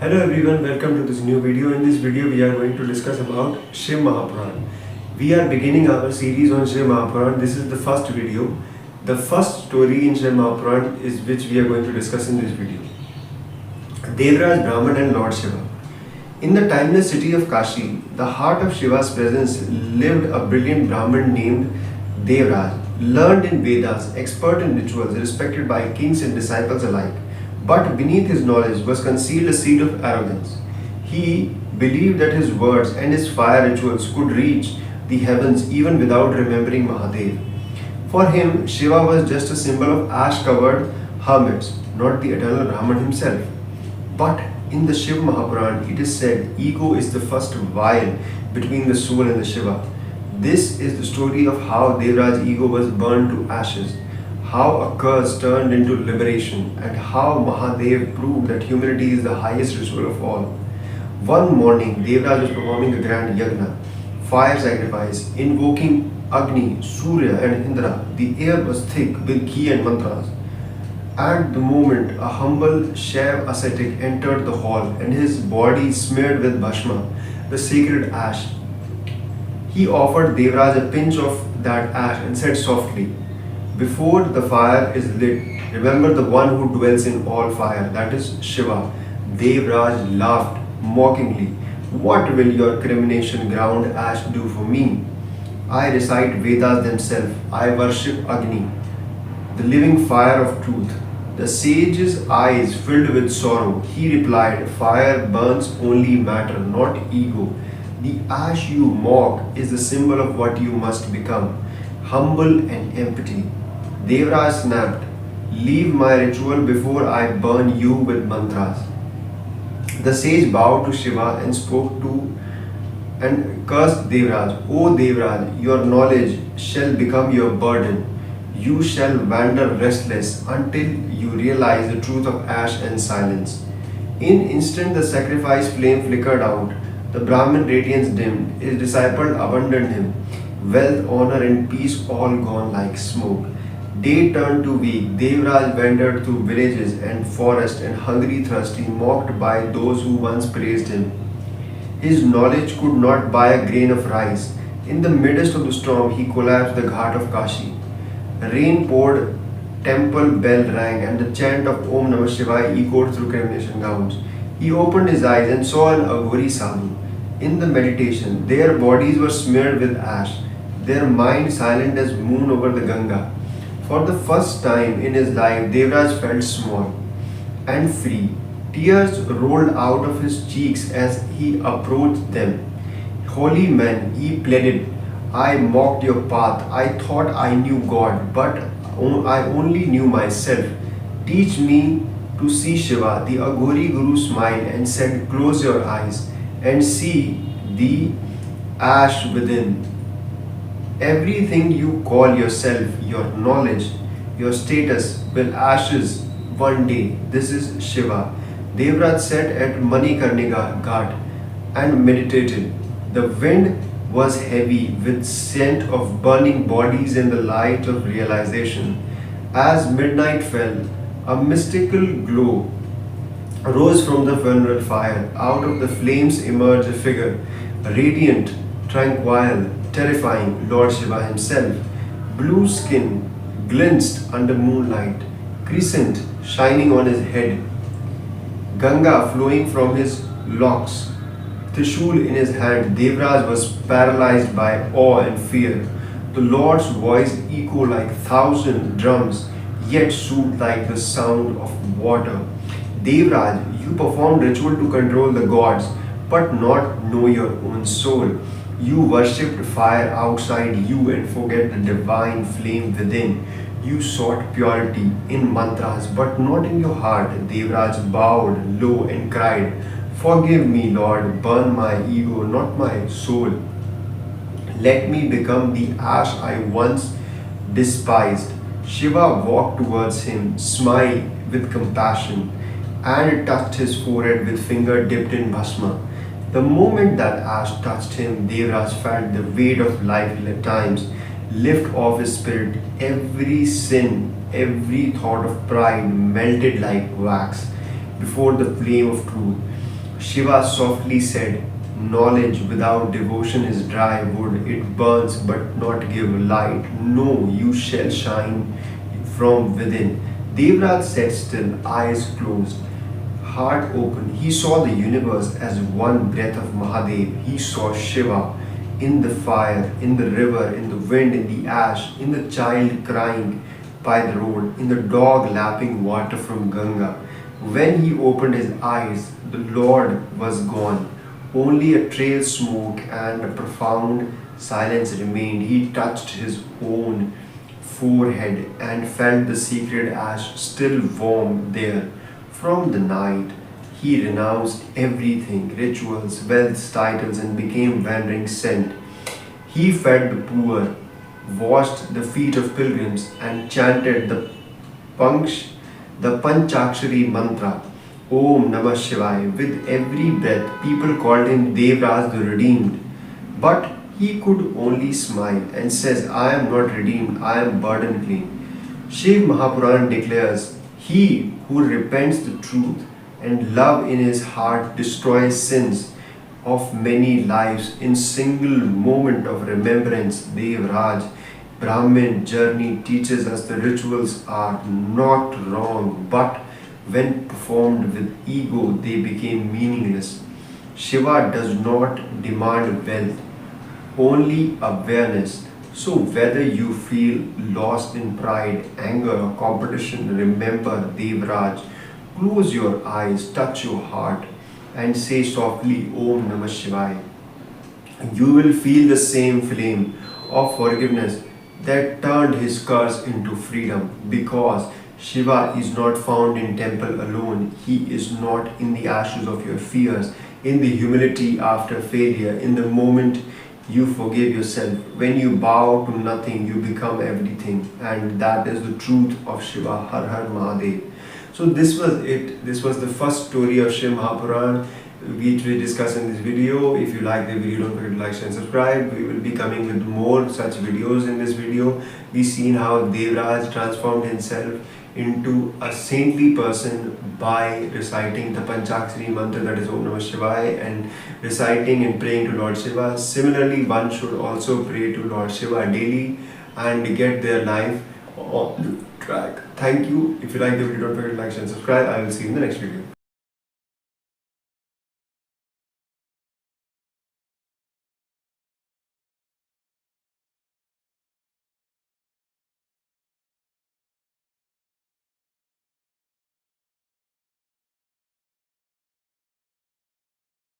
Hello everyone, welcome to this new video. In this video, we are going to discuss about Shiva Mahapuran. We are beginning our series on Shiva Mahapuran. This is the first video. The first story in Shiva Mahapuran is which we are going to discuss in this video. Devaraj, Brahman and Lord Shiva. In the timeless city of Kashi, the heart of Shiva's presence, lived a brilliant Brahman named Devaraj, learned in Vedas, expert in rituals, respected by kings and disciples alike. But beneath his knowledge was concealed a seed of arrogance. He believed that his words and his fire rituals could reach the heavens even without remembering Mahadev. For him, Shiva was just a symbol of ash-covered hermits, not the eternal Brahman himself. But in the Shiva Mahapuran, it is said ego is the first vial between the soul and the Shiva. This is the story of how Devaraj's ego was burned to ashes, how a curse turned into liberation, and how Mahadev proved that humility is the highest ritual of all. One morning, Devaraj was performing a grand yajna, fire sacrifice, invoking Agni, Surya and Indra. The air was thick with ghee and mantras. At the moment, a humble Shiva ascetic entered the hall, and his body smeared with bhasma, the sacred ash. He offered Devaraj a pinch of that ash and said softly, "Before the fire is lit, remember the one who dwells in all fire, that is Shiva." Devaraj laughed mockingly. "What will your crimination ground ash do for me? I recite Vedas themselves. I worship Agni, the living fire of truth." The sage's eyes filled with sorrow. He replied, "Fire burns only matter, not ego. The ash you mock is the symbol of what you must become, humble and empty." Devaraj snapped, "Leave my ritual before I burn you with mantras." The sage bowed to Shiva and spoke to and cursed Devaraj. "O Devaraj, your knowledge shall become your burden. You shall wander restless until you realize the truth of ash and silence." In instant the sacrifice flame flickered out. The Brahmin radiance dimmed. His disciple abandoned him. Wealth, honor and peace all gone like smoke. Day turned to week. Devaraj wandered through villages and forests and hungry thirsty, mocked by those who once praised him. His knowledge could not buy a grain of rice. In the midst of the storm, he collapsed the ghat of Kashi. Rain poured, temple bell rang, and the chant of Om Namah Shivaya echoed through crimination grounds. He opened his eyes and saw an Aghori sadhu. In the meditation, their bodies were smeared with ash, their mind silent as moon over the Ganga. For the first time in his life, Devaraj felt small and free. Tears rolled out of his cheeks as he approached them. "Holy men," he pleaded, "I mocked your path. I thought I knew God, but I only knew myself. Teach me to see Shiva." The Aghori Guru smiled and said, "Close your eyes and see the ash within. Everything you call yourself, your knowledge, your status, will ashes one day. This is Shiva." Devaraj sat at Manikarnika Ghat and meditated. The wind was heavy with scent of burning bodies and the light of realization. As midnight fell, a mystical glow rose from the funeral fire. Out of the flames emerged a figure, radiant, tranquil, terrifying, Lord Shiva himself. Blue skin glistened under moonlight, crescent shining on his head, Ganga flowing from his locks, Trishul in his hand. Devaraj was paralyzed by awe and fear. The Lord's voice echoed like thousand drums, yet soothed like the sound of water. "Devaraj, you performed ritual to control the gods, but not know your own soul. You worshipped fire outside you and forget the divine flame within. You sought purity in mantras, but not in your heart." Devaraj bowed low and cried, "Forgive me, Lord, burn my ego, not my soul. Let me become the ash I once despised." Shiva walked towards him, smiled with compassion, and touched his forehead with finger dipped in bhasma. The moment that ash touched him, Devaraj felt the weight of lifetimes lift off his spirit. Every sin, every thought of pride melted like wax before the flame of truth. Shiva softly said, "Knowledge without devotion is dry wood. It burns but not give light. No, you shall shine from within." Devraj sat still, eyes closed, heart open. He saw the universe as one breath of Mahadev. He saw Shiva in the fire, in the river, in the wind, in the ash, in the child crying by the road, in the dog lapping water from Ganga. When he opened his eyes, the Lord was gone. Only a trail smoke and a profound silence remained. He touched his own forehead and felt the sacred ash still warm there. From the night, he renounced everything, rituals, wealth, titles, and became wandering saint. He fed the poor, washed the feet of pilgrims, and chanted the Panchakshari mantra, Om Namah Shivaya. With every breath, people called him Devraj the Redeemed. But he could only smile and says, "I am not redeemed, I am burden clean." Shiv Mahapuran declares, "He who repents the truth and love in his heart destroys sins of many lives in single moment of remembrance." Devraj Brahmin journey teaches us the rituals are not wrong, but when performed with ego, they became meaningless. Shiva does not demand wealth, only awareness. So, whether you feel lost in pride, anger, or competition, remember Devraj. Close your eyes, touch your heart, and say softly Om Namah Shivaya. You will feel the same flame of forgiveness that turned his curse into freedom, because Shiva is not found in temple alone. He is not in the ashes of your fears, in the humility after failure, in the moment you forgive yourself. When you bow to nothing, you become everything, and that is the truth of Shiva. Har Har Mahadev. So this was it. This was the first story of Shiva Mahapuran, which we discuss in this video. If you like the video, don't forget to like, share and subscribe. We will be coming with more such videos. In this video, we seen how Devraj transformed himself into a saintly person by reciting the Panchakshari mantra, that is Om Namah Shivaya, and reciting and praying to Lord Shiva. Similarly, one should also pray to Lord Shiva daily and get their life on track. Thank you. If you like the video, don't forget to like, share and subscribe. I will see you in the next video.